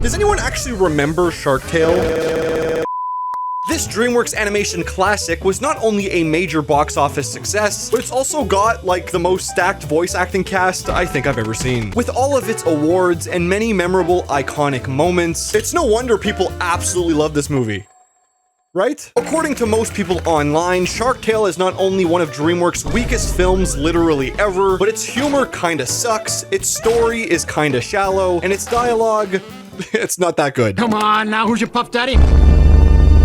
Does anyone actually remember Shark Tale? This DreamWorks animation classic was not only a major box office success, but it's also got, like, the most stacked voice acting cast I think I've ever seen. With all of its awards and many memorable, iconic moments, it's no wonder people absolutely love this movie. Right? According to most people online, Shark Tale is not only one of DreamWorks' weakest films literally ever, but its humor kinda sucks, its story is kinda shallow, and its dialogue, it's not that good. Come on, now who's your puff daddy?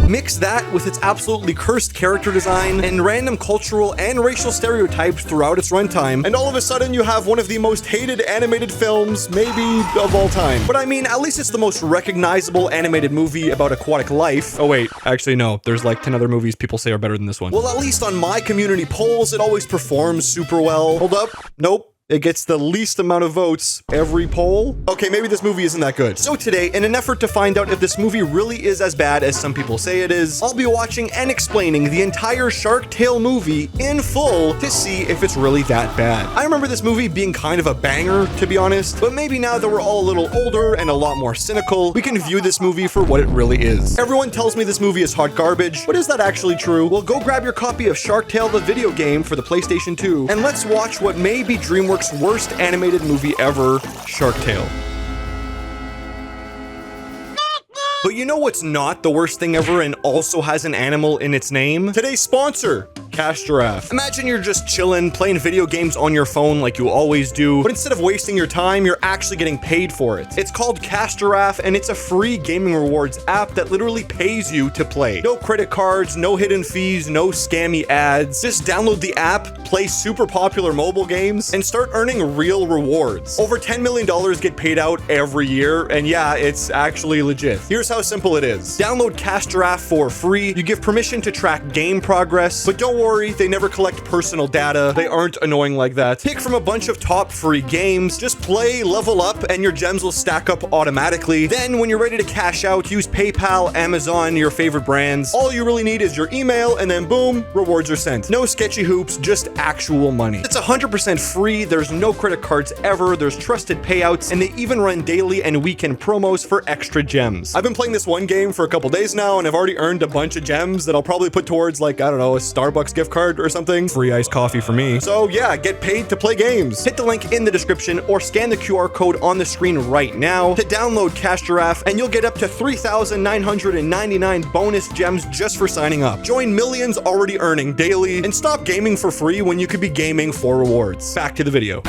Mix that with its absolutely cursed character design and random cultural and racial stereotypes throughout its runtime, and all of a sudden you have one of the most hated animated films, maybe, of all time. But I mean, at least it's the most recognizable animated movie about aquatic life. Oh wait, actually no, there's like 10 other movies people say are better than this one. Well, at least on my community polls, it always performs super well. Hold up, nope. It gets the least amount of votes every poll. Okay, maybe this movie isn't that good. So today, in an effort to find out if this movie really is as bad as some people say it is, I'll be watching and explaining the entire Shark Tale movie in full to see if it's really that bad. I remember this movie being kind of a banger, to be honest, but maybe now that we're all a little older and a lot more cynical, we can view this movie for what it really is. Everyone tells me this movie is hot garbage, but is that actually true? Well, go grab your copy of Shark Tale the video game for the PlayStation 2, and let's watch what may be DreamWorks' worst animated movie ever, Shark Tale. But you know what's not the worst thing ever and also has an animal in its name? Today's sponsor, Cash Giraffe. Imagine you're just chilling, playing video games on your phone like you always do, but instead of wasting your time, you're actually getting paid for it. It's called Cash Giraffe, and it's a free gaming rewards app that literally pays you to play. No credit cards, no hidden fees, no scammy ads. Just download the app, play super popular mobile games, and start earning real rewards. Over $10 million get paid out every year, and yeah, it's actually legit. Here's how simple it is. Download Cash Giraffe for free. You give permission to track game progress, but don't worry, they never collect personal data. They aren't annoying like that. Pick from a bunch of top free games, just play, level up, and your gems will stack up automatically. Then when you're ready to cash out, use PayPal, Amazon, your favorite brands. All you really need is your email, and then boom, rewards are sent. No sketchy hoops, just actual money. It's 100% free, there's no credit cards ever, there's trusted payouts, and they even run daily and weekend promos for extra gems. I've been playing this one game for a couple days now, and I've already earned a bunch of gems that I'll probably put towards, like, I don't know, a Starbucks gift card or something. Free iced coffee for me. So yeah, get paid to play games. Hit the link in the description or scan the QR code on the screen right now to download Cash Giraffe, and you'll get up to 3,999 bonus gems just for signing up. Join millions already earning daily, and stop gaming for free when you could be gaming for rewards. Back to the video.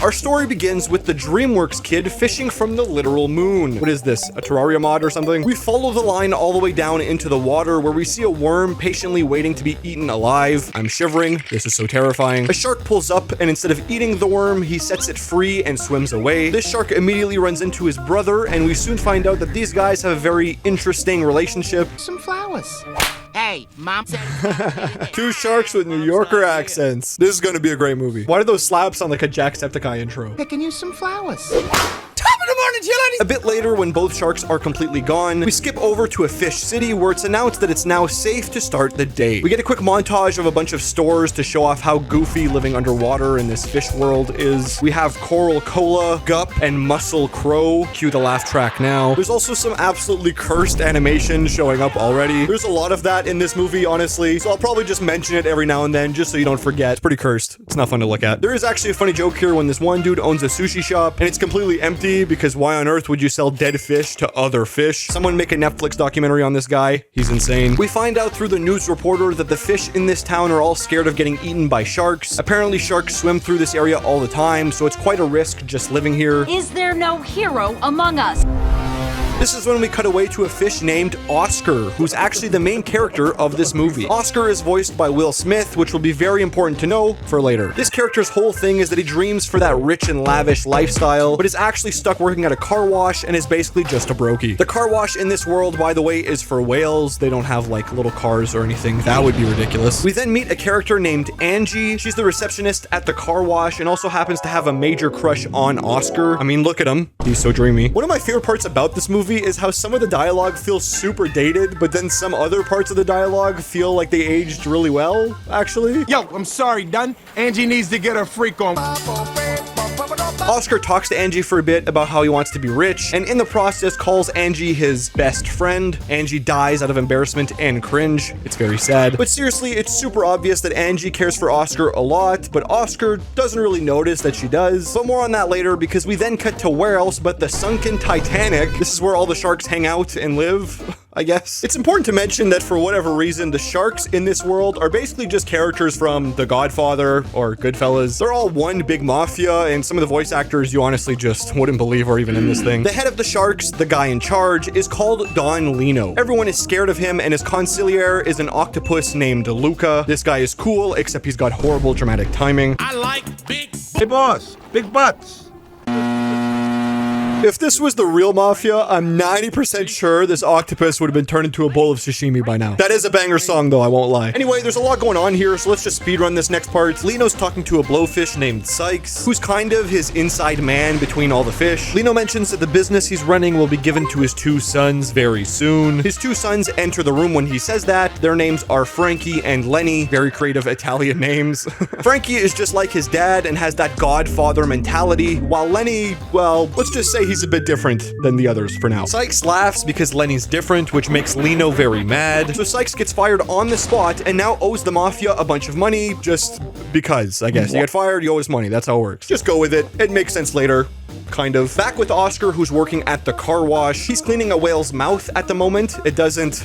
Our story begins with the DreamWorks kid fishing from the literal moon. What is this, a Terraria mod or something? We follow the line all the way down into the water where we see a worm patiently waiting to be eaten alive. I'm shivering, this is so terrifying. A shark pulls up, and instead of eating the worm, he sets it free and swims away. This shark immediately runs into his brother, and we soon find out that these guys have a very interesting relationship. Some flowers. Hey, Mom said... Two sharks with New Yorker accents. This is gonna be a great movie. Why do those slaps sound like a Jacksepticeye intro? Picking you some flowers. A bit later, when both sharks are completely gone, we skip over to a fish city where it's announced that it's now safe to start the day. We get a quick montage of a bunch of stores to show off how goofy living underwater in this fish world is. We have Coral Cola, Gup, and Muscle Crow. Cue the laugh track now. There's also some absolutely cursed animation showing up already. There's a lot of that in this movie, honestly, so I'll probably just mention it every now and then just so you don't forget. It's pretty cursed. It's not fun to look at. There is actually a funny joke here when this one dude owns a sushi shop and it's completely empty because why on earth would you sell dead fish to other fish? Someone make a Netflix documentary on this guy. He's insane. We find out through the news reporter that the fish in this town are all scared of getting eaten by sharks. Apparently sharks swim through this area all the time, so it's quite a risk just living here. Is there no hero among us? This is when we cut away to a fish named Oscar, who's actually the main character of this movie. Oscar is voiced by Will Smith, which will be very important to know for later. This character's whole thing is that he dreams for that rich and lavish lifestyle, but is actually stuck working at a car wash and is basically just a brokey. The car wash in this world, by the way, is for whales. They don't have like little cars or anything. That would be ridiculous. We then meet a character named Angie. She's the receptionist at the car wash and also happens to have a major crush on Oscar. I mean, look at him. He's so dreamy. One of my favorite parts about this movie is how some of the dialogue feels super dated, but then some other parts of the dialogue feel like they aged really well, actually. Yo, I'm sorry, done. Angie needs to get her freak on. Oscar talks to Angie for a bit about how he wants to be rich, and in the process calls Angie his best friend. Angie dies out of embarrassment and cringe. It's very sad. But seriously, it's super obvious that Angie cares for Oscar a lot, but Oscar doesn't really notice that she does. But more on that later, because we then cut to where else but the sunken Titanic. This is where all the sharks hang out and live, I guess. It's important to mention that for whatever reason, the sharks in this world are basically just characters from The Godfather or Goodfellas. They're all one big mafia, and some of the voice actors you honestly just wouldn't believe are even in this thing. The head of the sharks, the guy in charge, is called Don Lino. Everyone is scared of him, and his consigliere is an octopus named Luca. This guy is cool, except he's got horrible dramatic timing. I like big. Hey boss, big butts. If this was the real mafia, I'm 90% sure this octopus would have been turned into a bowl of sashimi by now. That is a banger song though, I won't lie. Anyway, there's a lot going on here, so let's just speedrun this next part. Lino's talking to a blowfish named Sykes, who's kind of his inside man between all the fish. Lino mentions that the business he's running will be given to his two sons very soon. His two sons enter the room when he says that. Their names are Frankie and Lenny, very creative Italian names. Frankie is just like his dad and has that godfather mentality, while Lenny, well, let's just say he's a bit different than the others for now. Sykes laughs because Lenny's different, which makes Lino very mad. So Sykes gets fired on the spot and now owes the mafia a bunch of money just because, I guess. You get fired, you owe us money. That's how it works. Just go with it. It makes sense later. Kind of. Back with Oscar, who's working at the car wash. He's cleaning a whale's mouth at the moment. It doesn't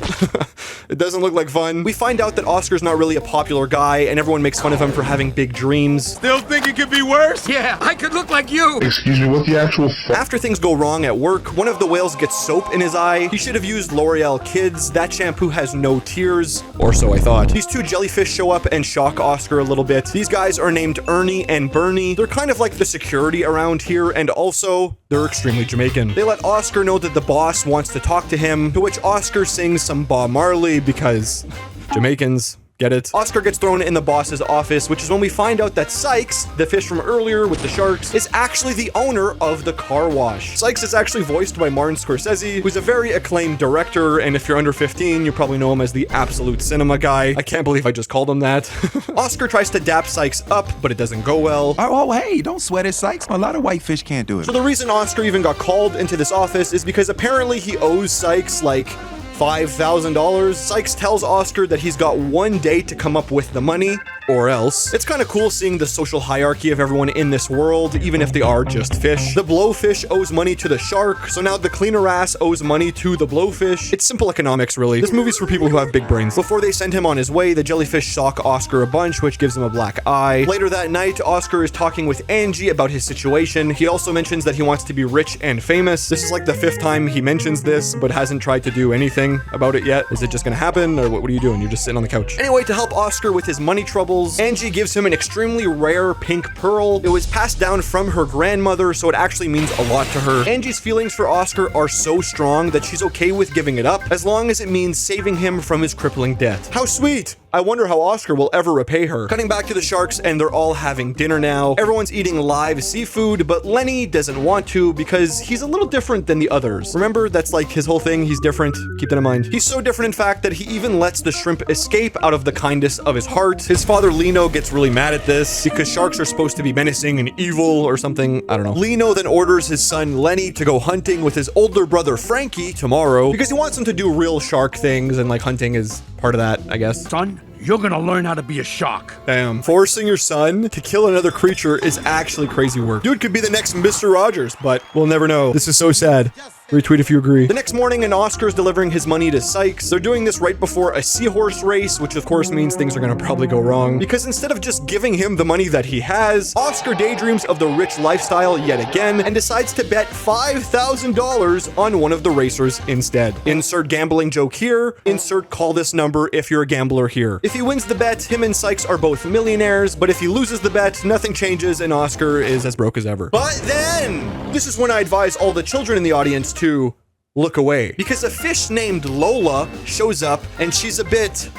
it doesn't look like fun. We find out that Oscar's not really a popular guy and everyone makes fun of him for having big dreams. Still think it could be worse? Yeah, I could look like you. Excuse me, what's the actual After things go wrong at work, one of the whales gets soap in his eye. He should have used L'Oreal Kids. That shampoo has no tears, or so I thought. These two jellyfish show up and shock Oscar a little bit. These guys are named Ernie and Bernie. They're kind of like the security around here, and also they're extremely Jamaican. They let Oscar know that the boss wants to talk to him, to which Oscar sings some Bob Marley because Jamaicans. Get it? Oscar gets thrown in the boss's office, which is when we find out that Sykes, the fish from earlier with the sharks, is actually the owner of the car wash. Sykes is actually voiced by Martin Scorsese, who's a very acclaimed director, and if you're under 15, you probably know him as the absolute cinema guy. I can't believe I just called him that. Oscar tries to dap Sykes up, but it doesn't go well. Oh, hey, don't sweat it, Sykes. A lot of white fish can't do it. So the reason Oscar even got called into this office is because apparently he owes Sykes like $5,000. Sykes tells Oscar that he's got one day to come up with the money, or else. It's kind of cool seeing the social hierarchy of everyone in this world, even if they are just fish. The blowfish owes money to the shark, so now the cleaner ass owes money to the blowfish. It's simple economics, really. This movie's for people who have big brains. Before they send him on his way, the jellyfish shock Oscar a bunch, which gives him a black eye. Later that night, Oscar is talking with Angie about his situation. He also mentions that he wants to be rich and famous. This is like the 5th time he mentions this, but hasn't tried to do anything about it yet. Is it just gonna happen, or what are you doing? You're just sitting on the couch. Anyway, to help Oscar with his money troubles, Angie gives him an extremely rare pink pearl. It was passed down from her grandmother, so it actually means a lot to her. Angie's feelings for Oscar are so strong that she's okay with giving it up, as long as it means saving him from his crippling debt. How sweet! I wonder how Oscar will ever repay her. Cutting back to the sharks, and they're all having dinner now. Everyone's eating live seafood, but Lenny doesn't want to because he's a little different than the others. Remember, that's like his whole thing. He's different. Keep that in mind. He's so different, in fact, that he even lets the shrimp escape out of the kindness of his heart. His father, Lino, gets really mad at this because sharks are supposed to be menacing and evil or something. I don't know. Lino then orders his son, Lenny, to go hunting with his older brother, Frankie, tomorrow because he wants him to do real shark things, and like hunting is part of that, I guess. Son, you're gonna learn how to be a shark. Damn. Forcing your son to kill another creature is actually crazy work. Dude could be the next Mr. Rogers, but we'll never know. This is so sad. Retweet if you agree. The next morning, and Oscar's delivering his money to Sykes. They're doing this right before a seahorse race, which of course means things are gonna probably go wrong. Because instead of just giving him the money that he has, Oscar daydreams of the rich lifestyle yet again, and decides to bet $5,000 on one of the racers instead. Insert gambling joke here, insert call this number if you're a gambler here. If he wins the bet, him and Sykes are both millionaires, but if he loses the bet, nothing changes and Oscar is as broke as ever. But then, this is when I advise all the children in the audience to look away, because a fish named Lola shows up and she's a bit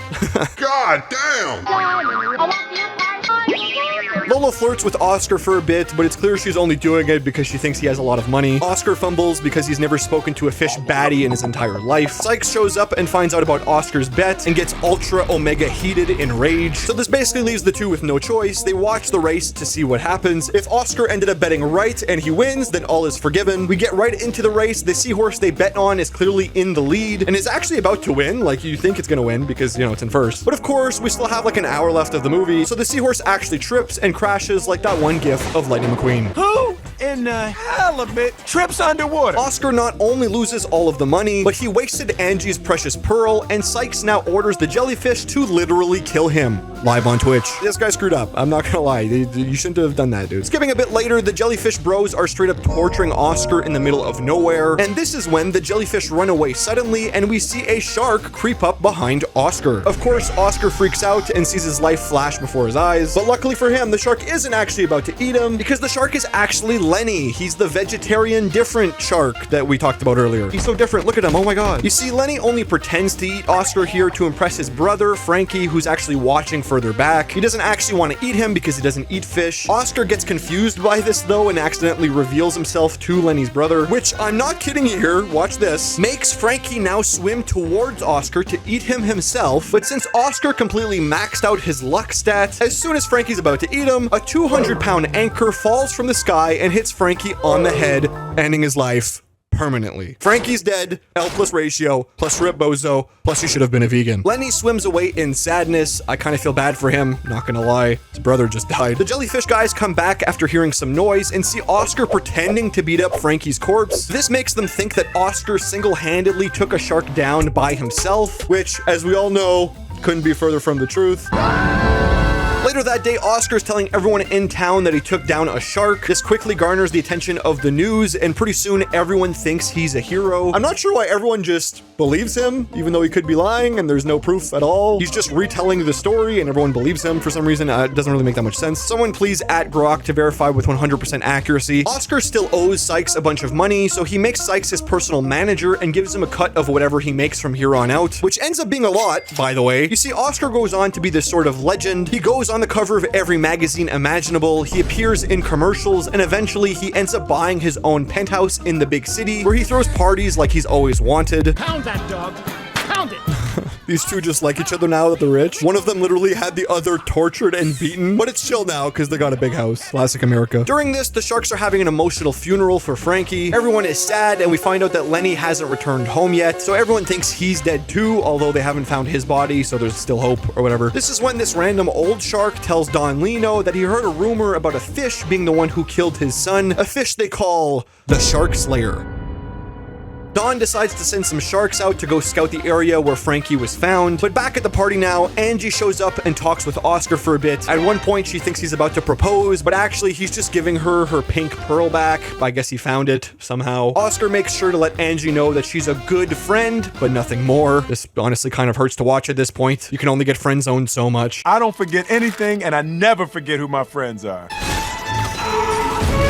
God damn! Lola flirts with Oscar for a bit, but it's clear she's only doing it because she thinks he has a lot of money. Oscar fumbles because he's never spoken to a fish baddie in his entire life. Sykes shows up and finds out about Oscar's bet and gets ultra omega heated in rage. So this basically leaves the two with no choice. They watch the race to see what happens. If Oscar ended up betting right and he wins, then all is forgiven. We get right into the race. The seahorse they bet on is clearly in the lead and is actually about to win. Like, you think it's gonna win because, you know, it's in first. But of course, we still have like an hour left of the movie, so the seahorse actually trips and crashes like that one gif of Lightning McQueen. Who in the hell of it trips underwater? Oscar not only loses all of the money, but he wasted Angie's precious pearl, and Sykes now orders the jellyfish to literally kill him. Live on Twitch. This guy screwed up. I'm not gonna lie. You shouldn't have done that, dude. Skipping a bit later, the jellyfish bros are straight up torturing Oscar in the middle of nowhere, and this is when the jellyfish run away suddenly, and we see a shark creep up behind Oscar. Of course, Oscar freaks out and sees his life flash before his eyes, but luckily for him, the shark isn't actually about to eat him, because the shark is actually Lenny. He's the vegetarian different shark that we talked about earlier. He's so different. Look at him. Oh my god. You see, Lenny only pretends to eat Oscar here to impress his brother, Frankie, who's actually watching further back. He doesn't actually want to eat him because he doesn't eat fish. Oscar gets confused by this though and accidentally reveals himself to Lenny's brother, which, I'm not kidding you here, watch this, makes Frankie now swim towards Oscar to eat him himself. But since Oscar completely maxed out his luck stat, as soon as Frankie's about to eat him, a 200-pound anchor falls from the sky and hits Frankie on the head, ending his life permanently. Frankie's dead, L plus ratio, plus rip bozo, plus he should have been a vegan. Lenny swims away in sadness. I kind of feel bad for him, not gonna lie. His brother just died. The jellyfish guys come back after hearing some noise and see Oscar pretending to beat up Frankie's corpse. This makes them think that Oscar single-handedly took a shark down by himself, which, as we all know, couldn't be further from the truth. Later that day, Oscar's telling everyone in town that he took down a shark. This quickly garners the attention of the news, and pretty soon everyone thinks he's a hero. I'm not sure why everyone just believes him, even though he could be lying and there's no proof at all. He's just retelling the story and everyone believes him for some reason. It doesn't really make that much sense. Someone please at Grok to verify with 100% accuracy. Oscar still owes Sykes a bunch of money, so he makes Sykes his personal manager and gives him a cut of whatever he makes from here on out, which ends up being a lot, by the way. You see, Oscar goes on to be this sort of legend. He goes on the cover of every magazine imaginable, he appears in commercials, and eventually he ends up buying his own penthouse in the big city where he throws parties like he's always wanted. Pound that dog. Pound it. These two just like each other now that they're rich. One of them literally had the other tortured and beaten, but it's chill now because they got a big house. Classic America. During this, the sharks are having an emotional funeral for Frankie. Everyone is sad, and we find out that Lenny hasn't returned home yet, so everyone thinks he's dead too, although they haven't found his body, so there's still hope or whatever. This is when this random old shark tells Don Lino that he heard a rumor about a fish being the one who killed his son, a fish they call the Shark Slayer. Don decides to send some sharks out to go scout the area where Frankie was found. But back at the party now, Angie shows up and talks with Oscar for a bit. At one point, she thinks he's about to propose, but actually he's just giving her her pink pearl back. I guess he found it somehow. Oscar makes sure to let Angie know that she's a good friend, but nothing more. This honestly kind of hurts to watch at this point. You can only get friend zoned so much. I don't forget anything, and I never forget who my friends are.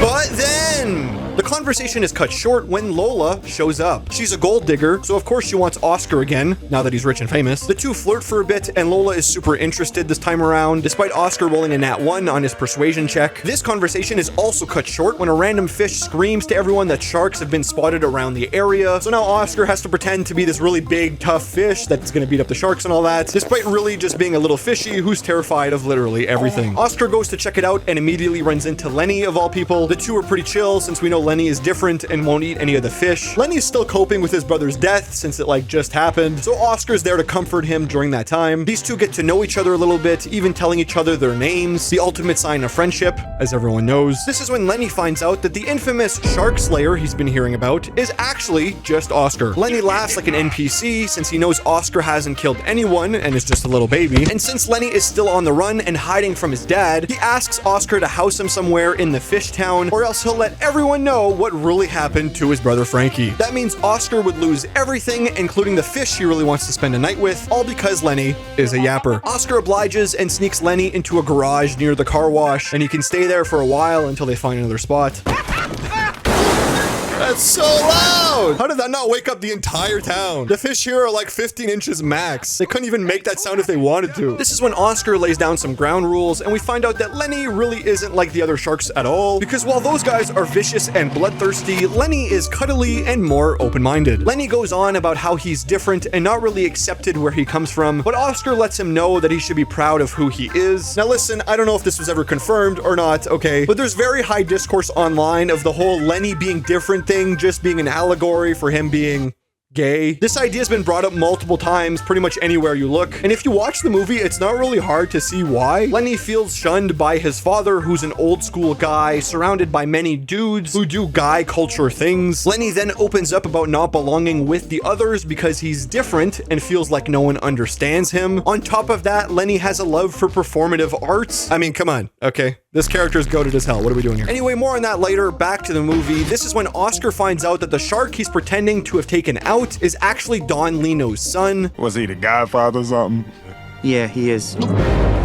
But then the conversation is cut short when Lola shows up. She's a gold digger, so of course she wants Oscar again, now that he's rich and famous. The two flirt for a bit, and Lola is super interested this time around, despite Oscar rolling a nat 1 on his persuasion check. This conversation is also cut short when a random fish screams to everyone that sharks have been spotted around the area, so now Oscar has to pretend to be this really big, tough fish that's gonna beat up the sharks and all that, despite really just being a little fishy who's terrified of literally everything. Oscar goes to check it out and immediately runs into Lenny, of all people. The two are pretty chill since we know Lenny is different and won't eat any of the fish. Lenny's still coping with his brother's death since it like just happened, so Oscar's there to comfort him during that time. These two get to know each other a little bit, even telling each other their names, the ultimate sign of friendship, as everyone knows. This is when Lenny finds out that the infamous Shark Slayer he's been hearing about is actually just Oscar. Lenny laughs like an NPC since he knows Oscar hasn't killed anyone and is just a little baby. And since Lenny is still on the run and hiding from his dad, he asks Oscar to house him somewhere in the fish town, or else he'll let everyone know what really happened to his brother Frankie. That means Oscar would lose everything, including the fish he really wants to spend a night with, all because Lenny is a yapper. Oscar obliges and sneaks Lenny into a garage near the car wash, and he can stay there for a while until they find another spot. That's so loud! How did that not wake up the entire town? The fish here are like 15 inches max. They couldn't even make that sound if they wanted to. This is when Oscar lays down some ground rules, and we find out that Lenny really isn't like the other sharks at all, because while those guys are vicious and bloodthirsty, Lenny is cuddly and more open-minded. Lenny goes on about how he's different and not really accepted where he comes from, but Oscar lets him know that he should be proud of who he is. Now listen, I don't know if this was ever confirmed or not, okay, but there's very high discourse online of the whole Lenny being different thing just being an allegory for him being gay. This idea has been brought up multiple times, pretty much anywhere you look. And if you watch the movie, it's not really hard to see why. Lenny feels shunned by his father, who's an old school guy, surrounded by many dudes who do guy culture things. Lenny then opens up about not belonging with the others because he's different and feels like no one understands him. On top of that, Lenny has a love for performative arts. I mean, come on, okay? This character is goated as hell. What are we doing here? Anyway, more on that later. Back to the movie. This is when Oscar finds out that the shark he's pretending to have taken out is actually Don Lino's son. Was he the godfather or something? Yeah, he is.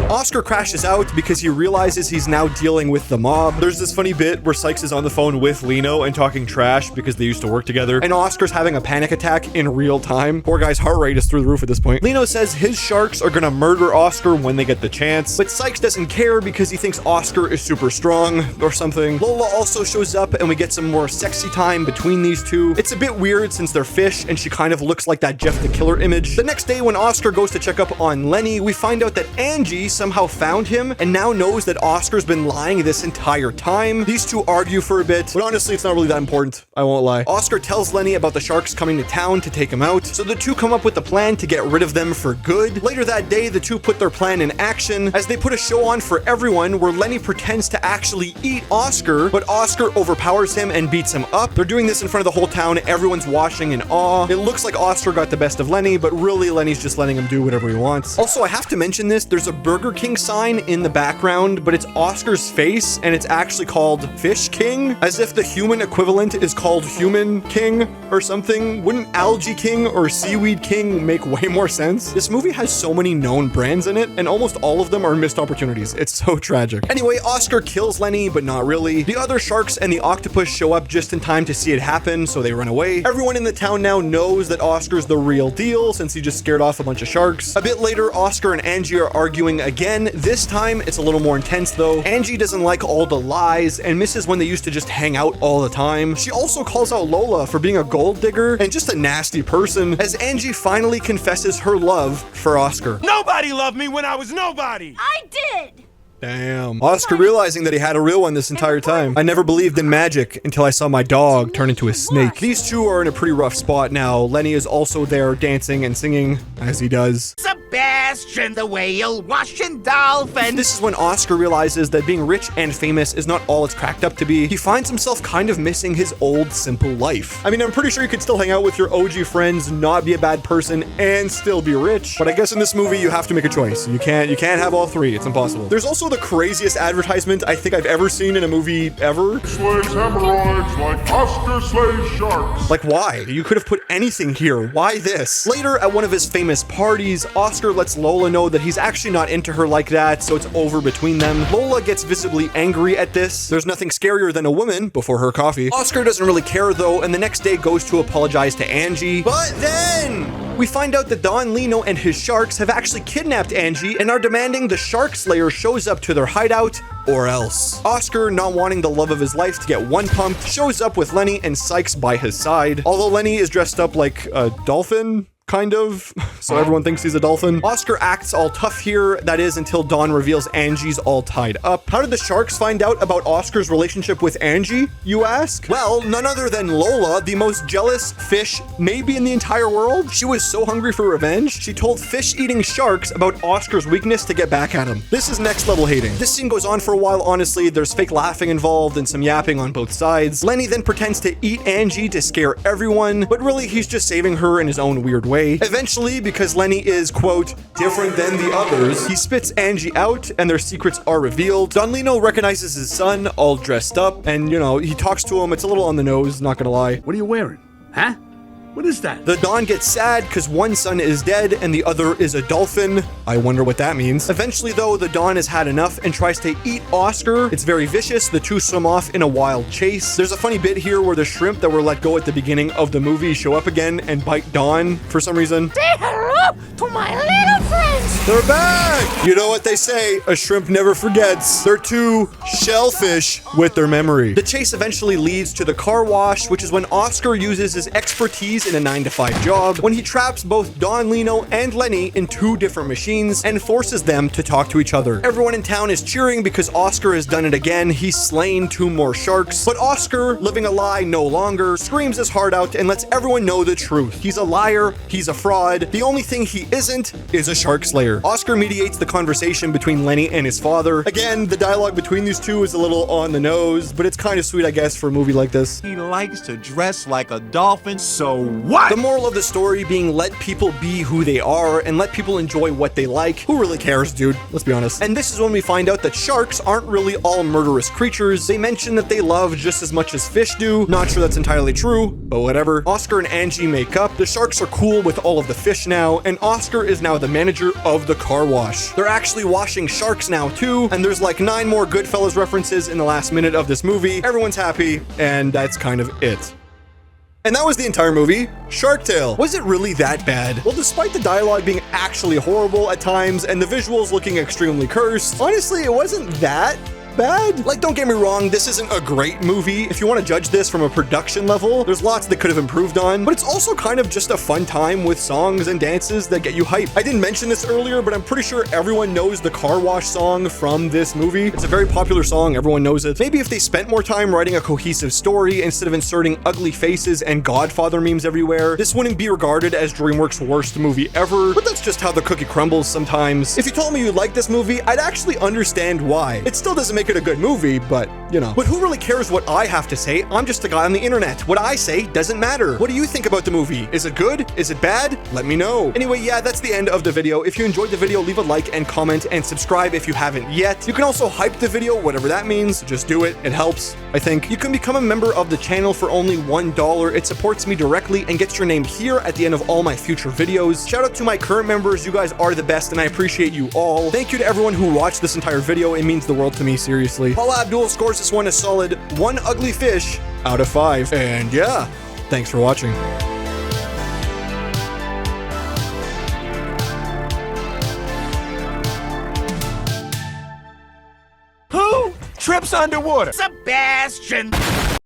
Oscar crashes out because he realizes he's now dealing with the mob. There's this funny bit where Sykes is on the phone with Lino and talking trash because they used to work together, and Oscar's having a panic attack in real time. Poor guy's heart rate is through the roof at this point. Lino says his sharks are gonna murder Oscar when they get the chance, but Sykes doesn't care because he thinks Oscar is super strong or something. Lola also shows up and we get some more sexy time between these two. It's a bit weird since they're fish and she kind of looks like that Jeff the Killer image. The next day when Oscar goes to check up on Lenny, we find out that Angie somehow found him and now knows that Oscar's been lying this entire time. These two argue for a bit, but honestly, it's not really that important. I won't lie. Oscar tells Lenny about the sharks coming to town to take him out, so the two come up with the plan to get rid of them for good. Later that day, the two put their plan in action as they put a show on for everyone where Lenny pretends to actually eat Oscar, but Oscar overpowers him and beats him up. They're doing this in front of the whole town. Everyone's watching in awe. It looks like Oscar got the best of Lenny, but really Lenny's just letting him do whatever he wants. Also, I have to mention this. There's a Burger King sign in the background, but it's Oscar's face and it's actually called Fish King, as if the human equivalent is called Human King or something. Wouldn't Algae King or Seaweed King make way more sense? This movie has so many known brands in it and almost all of them are missed opportunities. It's so tragic. Anyway, Oscar kills Lenny, but not really. The other sharks and the octopus show up just in time to see it happen, so they run away. Everyone in the town now knows that Oscar's the real deal since he just scared off a bunch of sharks. A bit later, Oscar and Angie are arguing again. This time, it's a little more intense though. Angie doesn't like all the lies and misses when they used to just hang out all the time. She also calls out Lola for being a gold digger and just a nasty person as Angie finally confesses her love for Oscar. Nobody loved me when I was nobody. I did! Damn. Oscar realizing that he had a real one this entire time. I never believed in magic until I saw my dog turn into a snake. These two are in a pretty rough spot now. Lenny is also there dancing and singing as he does. Sebastian the whale, washing dolphin. This is when Oscar realizes that being rich and famous is not all it's cracked up to be. He finds himself kind of missing his old simple life. I mean, I'm pretty sure you could still hang out with your OG friends, not be a bad person, and still be rich. But I guess in this movie, you have to make a choice. You can't have all three. It's impossible. There's also the craziest advertisement I think I've ever seen in a movie ever. Slays hemorrhoids like Oscar slays sharks. Like, why? You could have put anything here. Why this? Later, at one of his famous parties, Oscar lets Lola know that he's actually not into her like that, so it's over between them. Lola gets visibly angry at this. There's nothing scarier than a woman before her coffee. Oscar doesn't really care though, and the next day goes to apologize to Angie. But then we find out that Don Lino and his sharks have actually kidnapped Angie and are demanding the shark slayer shows up to their hideout or else. Oscar, not wanting the love of his life to get one pumped, shows up with Lenny and Sykes by his side. Although Lenny is dressed up like a dolphin, kind of, so everyone thinks he's a dolphin. Oscar acts all tough here, that is until Dawn reveals Angie's all tied up. How did the sharks find out about Oscar's relationship with Angie, you ask? Well, none other than Lola, the most jealous fish maybe in the entire world. She was so hungry for revenge, she told fish-eating sharks about Oscar's weakness to get back at him. This is next level hating. This scene goes on for a while, honestly. There's fake laughing involved and some yapping on both sides. Lenny then pretends to eat Angie to scare everyone, but really he's just saving her in his own weird way. Eventually, because Lenny is, quote, different than the others, he spits Angie out and their secrets are revealed. Don Lino recognizes his son, all dressed up, and, you know, he talks to him. It's a little on the nose, not gonna lie. What are you wearing? Huh? What is that? The Don gets sad because one son is dead and the other is a dolphin. I wonder what that means. Eventually, though, the Don has had enough and tries to eat Oscar. It's very vicious. The two swim off in a wild chase. There's a funny bit here where the shrimp that were let go at the beginning of the movie show up again and bite Don for some reason. Say hello to my little friends. They're back! You know what they say, a shrimp never forgets. They're two shellfish with their memory. The chase eventually leads to the car wash, which is when Oscar uses his expertise in a 9-to-5 job, when he traps both Don, Lino, and Lenny in two different machines and forces them to talk to each other. Everyone in town is cheering because Oscar has done it again. He's slain 2 more sharks, but Oscar, living a lie no longer, screams his heart out and lets everyone know the truth. He's a liar, he's a fraud. The only thing he isn't is a shark slayer. Oscar mediates the conversation between Lenny and his father. Again, the dialogue between these two is a little on the nose, but it's kind of sweet, I guess, for a movie like this. He likes to dress like a dolphin, so what? The moral of the story being let people be who they are and let people enjoy what they like. Who really cares, dude? Let's be honest. And this is when we find out that sharks aren't really all murderous creatures. They mention that they love just as much as fish do. Not sure that's entirely true, but whatever. Oscar and Angie make up. The sharks are cool with all of the fish now, and Oscar is now the manager of the car wash. They're actually washing sharks now too, and there's like 9 more Goodfellas references in the last minute of this movie. Everyone's happy, and that's kind of it. And that was the entire movie. Shark Tale. Was it really that bad? Well, despite the dialogue being actually horrible at times and the visuals looking extremely cursed, honestly, it wasn't that bad. Like, don't get me wrong, this isn't a great movie. If you want to judge this from a production level, there's lots that could have improved on, but it's also kind of just a fun time with songs and dances that get you hyped. I didn't mention this earlier, but I'm pretty sure everyone knows the car wash song from this movie. It's a very popular song, everyone knows it. Maybe if they spent more time writing a cohesive story instead of inserting ugly faces and Godfather memes everywhere, this wouldn't be regarded as DreamWorks' worst movie ever, but that's just how the cookie crumbles sometimes. If you told me you liked this movie, I'd actually understand why. It still doesn't make it a good movie, but you know. But who really cares what I have to say? I'm just a guy on the internet. What I say doesn't matter. What do you think about the movie? Is it good? Is it bad? Let me know. Anyway, yeah, that's the end of the video. If you enjoyed the video, leave a like and comment and subscribe if you haven't yet. You can also hype the video, whatever that means. Just do it. It helps, I think. You can become a member of the channel for only $1. It supports me directly and gets your name here at the end of all my future videos. Shout out to my current members. You guys are the best and I appreciate you all. Thank you to everyone who watched this entire video. It means the world to me, seriously. Paula Abdul scores this one a solid 1 ugly fish out of 5. And yeah, thanks for watching. Who trips underwater? Sebastian!